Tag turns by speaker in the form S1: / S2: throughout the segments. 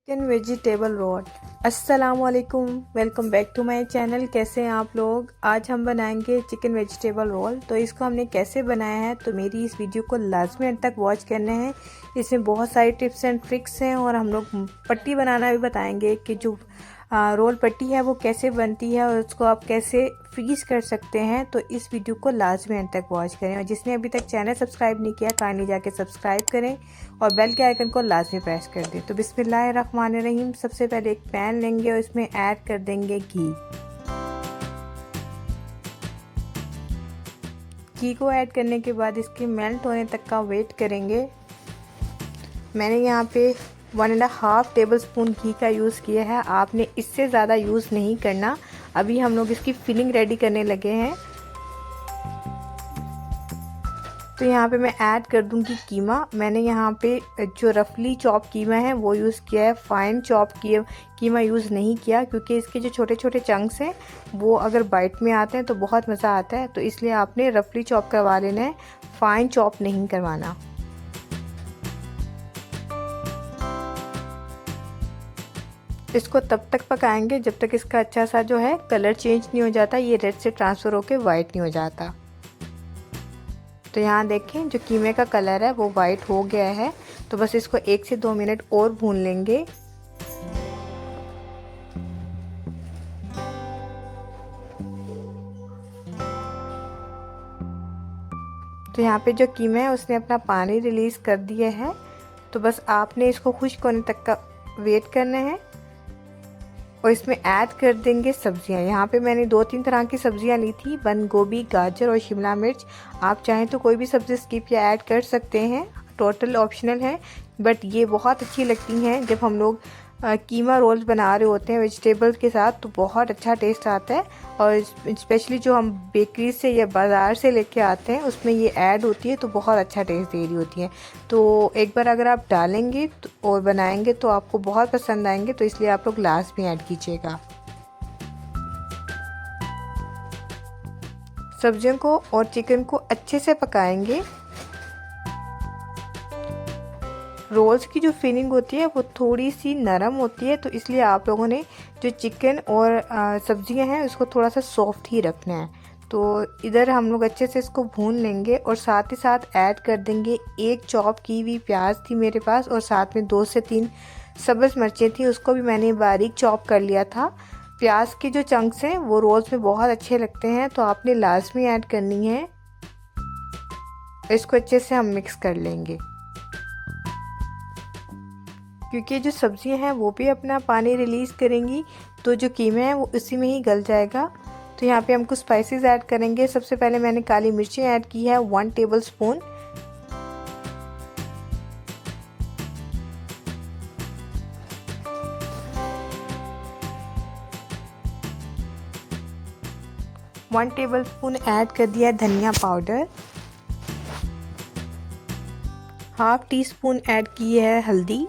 S1: Chicken vegetable roll. अस्सलामुअलैकुम, welcome back to my channel. कैसे हैं आप लोग? आज हम बनाएंगे चिकन वेजिटेबल रोल। तो इसको हमने कैसे बनाया है, तो मेरी इस वीडियो को लाजमी अंत तक वॉच करना है। इसमें बहुत सारी टिप्स एंड ट्रिक्स हैं और हम लोग पट्टी बनाना भी बताएंगे कि जो रोल पट्टी है वो कैसे बनती है और उसको आप कैसे फ्रीज कर सकते हैं। तो इस वीडियो को लाजमी अंत तक वॉच करें और जिसने अभी तक चैनल सब्सक्राइब नहीं किया काइंडली जाके सब्सक्राइब करें और बेल के आइकन को लाजमी प्रेस कर दें। तो बिस्मिल्लाहिर्रहमानिर्रहीम, सबसे पहले एक पैन लेंगे और इसमें ऐड कर देंगे घी को ऐड करने के बाद इसके मेल्ट होने तक का वेट करेंगे। मैंने यहाँ पे 1.5 टेबल स्पून घी का यूज़ किया है। आपने इससे ज़्यादा यूज़ नहीं करना। अभी हम लोग इसकी फिलिंग रेडी करने लगे हैं। तो यहाँ पे मैं ऐड कर दूंगी कीमा। मैंने यहाँ पे जो रफली चॉप कीमा है वो यूज़ किया है, फाइन चॉप कीमा यूज़ नहीं किया, क्योंकि इसके जो छोटे छोटे चंक्स हैं वो अगर बाइट में आते हैं तो बहुत मज़ा आता है। तो इसलिए आपने रफली चॉप करवा लेना है, फाइन चॉप नहीं करवाना। इसको तब तक पकाएंगे जब तक इसका अच्छा सा जो है कलर चेंज नहीं हो जाता, ये रेड से ट्रांसफ़र होकर वाइट नहीं हो जाता। तो यहाँ देखें जो कीमे का कलर है वो वाइट हो गया है। तो बस इसको 1 से 2 मिनट और भून लेंगे। तो यहाँ पे जो कीमा है उसने अपना पानी रिलीज़ कर दिया है। तो बस आपने इसको खुश्क होने तक का वेट करना है और इसमें ऐड कर देंगे सब्जियां। यहाँ पे मैंने 2-3 तरह की सब्जियां ली थी, बंद गोभी, गाजर और शिमला मिर्च। आप चाहें तो कोई भी सब्ज़ी स्किप या ऐड कर सकते हैं, टोटल ऑप्शनल है, बट ये बहुत अच्छी लगती हैं जब हम लोग कीमा रोल्स बना रहे होते हैं वेजिटेबल्स के साथ, तो बहुत अच्छा टेस्ट आता है। और स्पेशली जो हम बेकरी से या बाज़ार से लेके आते हैं उसमें ये ऐड होती है तो बहुत अच्छा टेस्ट दे रही होती है। तो एक बार अगर आप डालेंगे और बनाएंगे तो आपको बहुत पसंद आएंगे, तो इसलिए आप लोग लास्ट में ऐड कीजिएगा। सब्जियों को और चिकन को अच्छे से पकाएंगे। रोल्स की जो फिलिंग होती है वो थोड़ी सी नरम होती है, तो इसलिए आप लोगों ने जो चिकन और सब्जियां हैं उसको थोड़ा सा सॉफ्ट ही रखना है। तो इधर हम लोग अच्छे से इसको भून लेंगे और साथ ही साथ ऐड कर देंगे 1 चॉप की हुई प्याज थी मेरे पास, और साथ में 2 से 3 सब्ज़ मिर्चें थी, उसको भी मैंने बारीक चॉप कर लिया था। प्याज के जो चंक्स हैं वो रोल्स में बहुत अच्छे लगते हैं, तो आपने लाजमी ऐड करनी है। इसको अच्छे से हम मिक्स कर लेंगे, क्योंकि जो सब्जियां हैं वो भी अपना पानी रिलीज़ करेंगी, तो जो कीमा है वो उसी में ही गल जाएगा। तो यहाँ पे हम कुछ स्पाइसेस ऐड करेंगे। सबसे पहले मैंने काली मिर्ची ऐड की है 1 table spoon. One table spoon add कर दिया धनिया powder. Half tea spoon add की है हल्दी।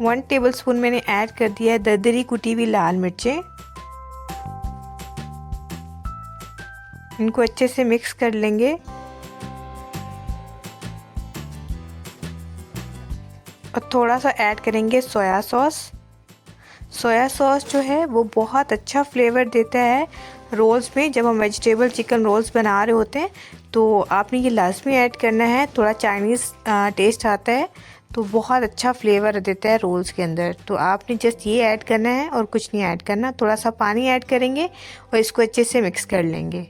S1: 1 टेबल स्पून मैंने ऐड कर दिया है दरदरी कुटी हुई लाल मिर्चें। इनको अच्छे से मिक्स कर लेंगे और थोड़ा सा ऐड करेंगे सोया सॉस। सोया सॉस जो है वो बहुत अच्छा फ्लेवर देता है रोल्स में। जब हम वेजिटेबल चिकन रोल्स बना रहे होते हैं तो आपने ये लाजमी ऐड करना है। थोड़ा चाइनीज़ टेस्ट आता है तो बहुत अच्छा फ्लेवर देता है रोल्स के अंदर। तो आपने जस्ट ये ऐड करना है और कुछ नहीं ऐड करना। थोड़ा सा पानी ऐड करेंगे और इसको अच्छे से मिक्स कर लेंगे।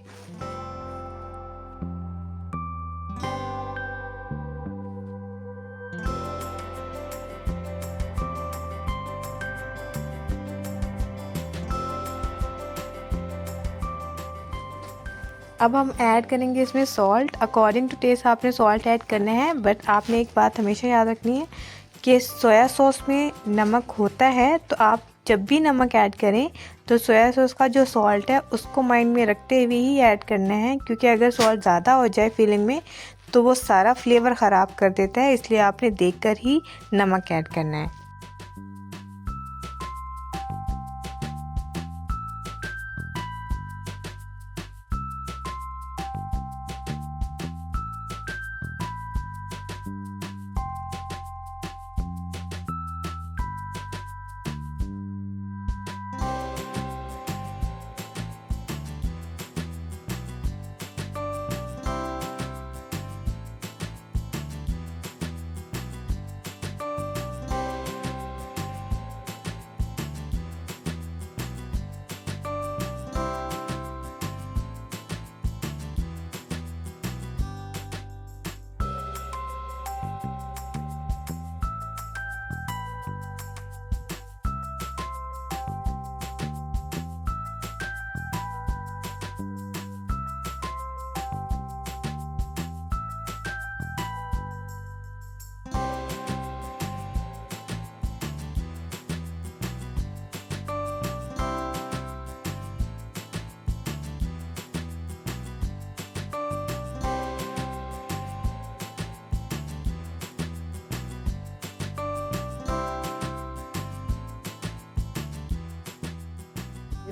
S1: अब हम ऐड करेंगे इसमें सॉल्ट। अकॉर्डिंग टू टेस्ट आपने सॉल्ट ऐड करना है, बट आपने एक बात हमेशा याद रखनी है कि सोया सॉस में नमक होता है। तो आप जब भी नमक ऐड करें तो सोया सॉस का जो सॉल्ट है उसको माइंड में रखते हुए ही ऐड करना है, क्योंकि अगर सॉल्ट ज़्यादा हो जाए फीलिंग में तो वो सारा फ्लेवर ख़राब कर देता है। इसलिए आपने देखकर ही नमक ऐड करना है।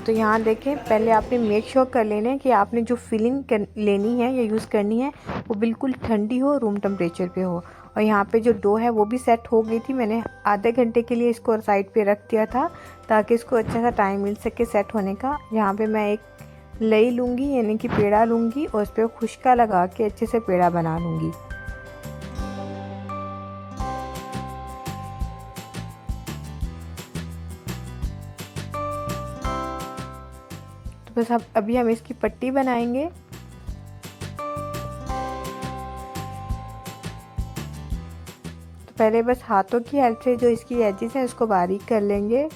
S1: तो यहाँ देखें, पहले आपने मेक श्योर कर लेना है कि आपने जो फिलिंग लेनी है या यूज़ करनी है वो बिल्कुल ठंडी हो, रूम टेम्परेचर पे हो। और यहाँ पे जो डो है वो भी सेट हो गई थी। मैंने आधे घंटे के लिए इसको साइड पे रख दिया था ताकि इसको अच्छा सा टाइम मिल सके सेट होने का। यहाँ पे मैं एक लई लूँगी यानी कि पेड़ा लूँगी और उस पर खुशका लगा के अच्छे से पेड़ा बना लूँगी। तो बस अब अभी हम इसकी पट्टी बनाएंगे। तो पहले बस हाथों की हेल्प से जो इसकी एजेस हैं उसको बारीक कर लेंगे।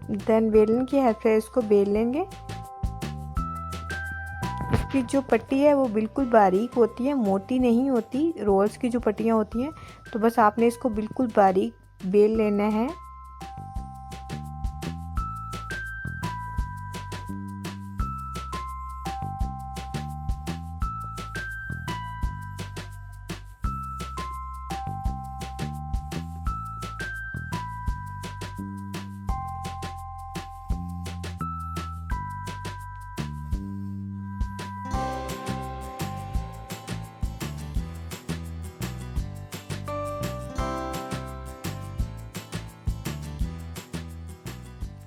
S1: देन बेलन की हेल्प से इसको बेल लेंगे। इसकी जो पट्टी है वो बिल्कुल बारीक होती है, मोटी नहीं होती। रोल्स की जो पट्टियाँ होती हैं, तो बस आपने इसको बिल्कुल बारीक बेल लेना है।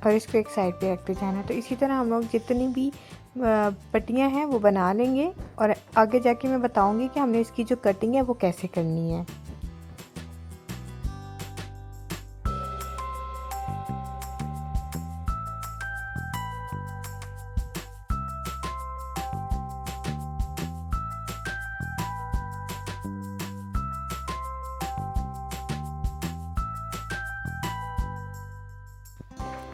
S1: और इसको एक साइड पे रखते जाना। तो इसी तरह हम लोग जितनी भी पट्टियाँ हैं वो बना लेंगे और आगे जाके मैं बताऊंगी कि हमने इसकी जो कटिंग है वो कैसे करनी है।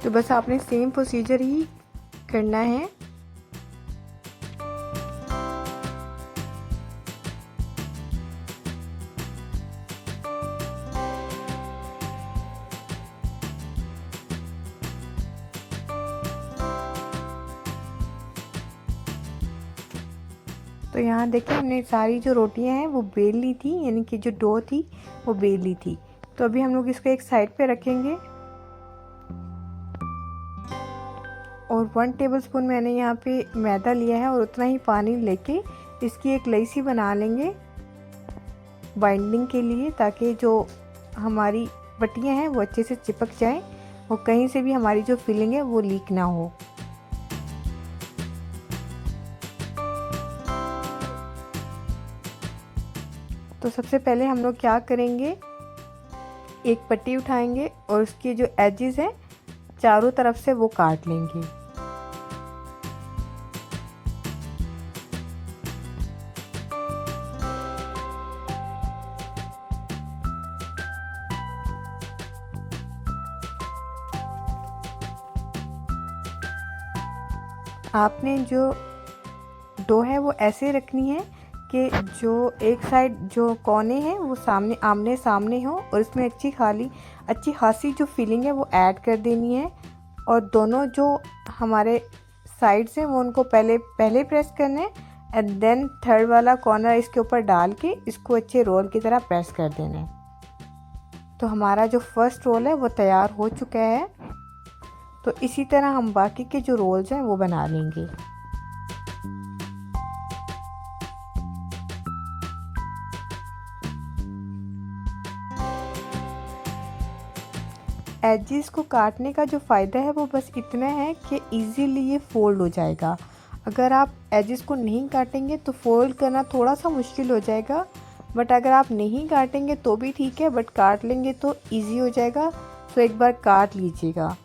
S1: तो बस आपने सेम प्रोसीजर ही करना है। तो यहाँ देखिए, हमने सारी जो रोटियां हैं वो बेल ली थी, यानी कि जो डो थी वो बेल ली थी। तो अभी हम लोग इसको एक साइड पे रखेंगे और 1 टेबलस्पून मैंने यहाँ पे मैदा लिया है और उतना ही पानी लेके इसकी एक लई सी बना लेंगे बाइंडिंग के लिए, ताकि जो हमारी पट्टियाँ हैं वो अच्छे से चिपक जाएं और कहीं से भी हमारी जो फिलिंग है वो लीक ना हो। तो सबसे पहले हम लोग क्या करेंगे, एक पट्टी उठाएंगे और उसकी जो एजेस हैं चारों तरफ से वो काट लेंगे। आपने जो डो है वो ऐसे रखनी है कि जो एक साइड जो कोने हैं वो सामने आमने सामने हो और इसमें अच्छी खासी जो फिलिंग है वो ऐड कर देनी है। और दोनों जो हमारे साइड्स हैं वो उनको पहले प्रेस करने एंड देन थर्ड वाला कॉर्नर इसके ऊपर डाल के इसको अच्छे रोल की तरह प्रेस कर देना है। तो हमारा जो फर्स्ट रोल है वो तैयार हो चुका है। तो इसी तरह हम बाकी के जो रोल्स हैं वो बना लेंगे। एजेस को काटने का जो फ़ायदा है वो बस इतना है कि इजीली ये फोल्ड हो जाएगा। अगर आप एजेस को नहीं काटेंगे तो फोल्ड करना थोड़ा सा मुश्किल हो जाएगा, बट अगर आप नहीं काटेंगे तो भी ठीक है, बट काट लेंगे तो इजी हो जाएगा। तो एक बार काट लीजिएगा।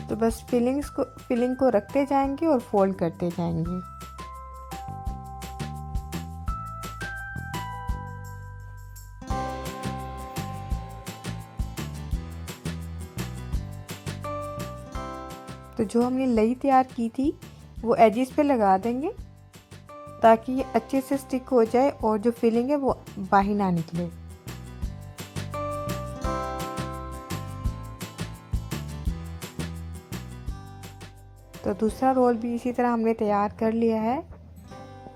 S1: तो बस फिलिंग को रखते जाएंगे और फोल्ड करते जाएंगे। तो जो हमने लई तैयार की थी वो एजेस पे लगा देंगे ताकि ये अच्छे से स्टिक हो जाए और जो फिलिंग है वो बाहर ना निकले। तो दूसरा रोल भी इसी तरह हमने तैयार कर लिया है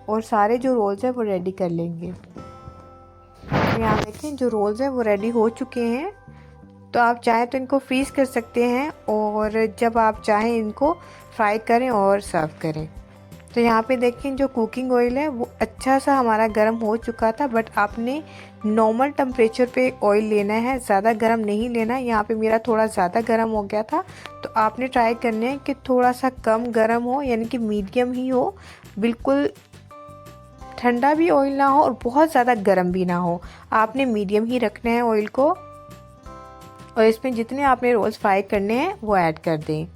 S1: और सारे जो रोल्स हैं वो रेडी कर लेंगे। तो यहाँ देखें जो रोल्स हैं वो रेडी हो चुके हैं। तो आप चाहें तो इनको फ्रीज़ कर सकते हैं और जब आप चाहें इनको फ्राई करें और सर्व करें। तो यहाँ पे देखें जो कुकिंग ऑयल है वो अच्छा सा हमारा गर्म हो चुका था, बट आपने नॉर्मल टेम्परेचर पे ऑयल लेना है, ज़्यादा गर्म नहीं लेना। यहाँ पे मेरा थोड़ा ज़्यादा गर्म हो गया था, तो आपने ट्राई करना है कि थोड़ा सा कम गर्म हो, यानी कि मीडियम ही हो, बिल्कुल ठंडा भी ऑयल ना हो और बहुत ज़्यादा गर्म भी ना हो। आपने मीडियम ही रखना है ऑयल को और इसमें जितने आपने रोल्स फ्राई करने हैं वो ऐड कर दें।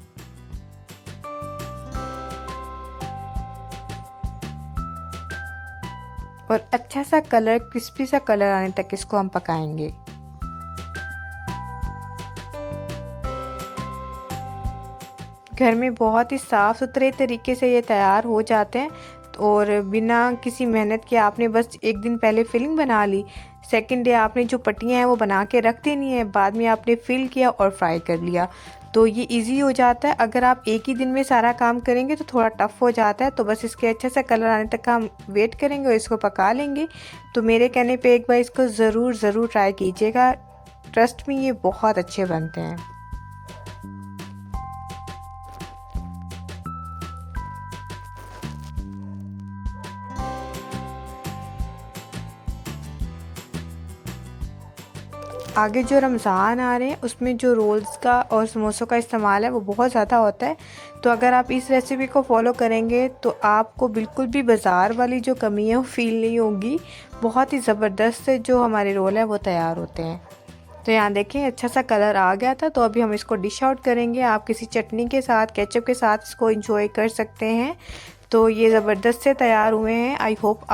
S1: और अच्छा सा कलर, क्रिस्पी सा कलर आने तक इसको हम पकाएंगे। घर में बहुत ही साफ़ सुथरे तरीके से ये तैयार हो जाते हैं और बिना किसी मेहनत के आपने बस एक दिन पहले फिलिंग बना ली, सेकंड डे आपने जो पट्टियाँ हैं वो बना के रख देनी है, बाद में आपने फिल किया और फ्राई कर लिया, तो ये इजी हो जाता है। अगर आप एक ही दिन में सारा काम करेंगे तो थोड़ा टफ़ हो जाता है। तो बस इसके अच्छे से कलर आने तक हम वेट करेंगे और इसको पका लेंगे। तो मेरे कहने पे एक बार इसको ज़रूर ट्राई कीजिएगा, ट्रस्ट में ये बहुत अच्छे बनते हैं। आगे जो रमज़ान आ रहे हैं उसमें जो रोल्स का और समोसों का इस्तेमाल है वो बहुत ज़्यादा होता है। तो अगर आप इस रेसिपी को फॉलो करेंगे तो आपको बिल्कुल भी बाज़ार वाली जो कमी है वो फील नहीं होगी। बहुत ही ज़बरदस्त जो हमारे रोल है वो तैयार होते हैं। तो यहाँ देखें अच्छा सा कलर आ गया था। तो अभी हम इसको डिश आउट करेंगे। आप किसी चटनी के साथ, केचप के साथ इसको इंजॉय कर सकते हैं। तो ये ज़बरदस्त से तैयार हुए हैं। आई होप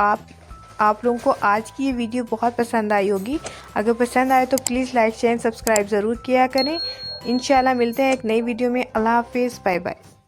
S1: आप लोगों को आज की ये वीडियो बहुत पसंद आई होगी। अगर पसंद आए तो प्लीज़ लाइक शेयर सब्सक्राइब ज़रूर किया करें। इंशाल्लाह मिलते हैं एक नई वीडियो में। अल्लाह हाफिज़, बाय बाय।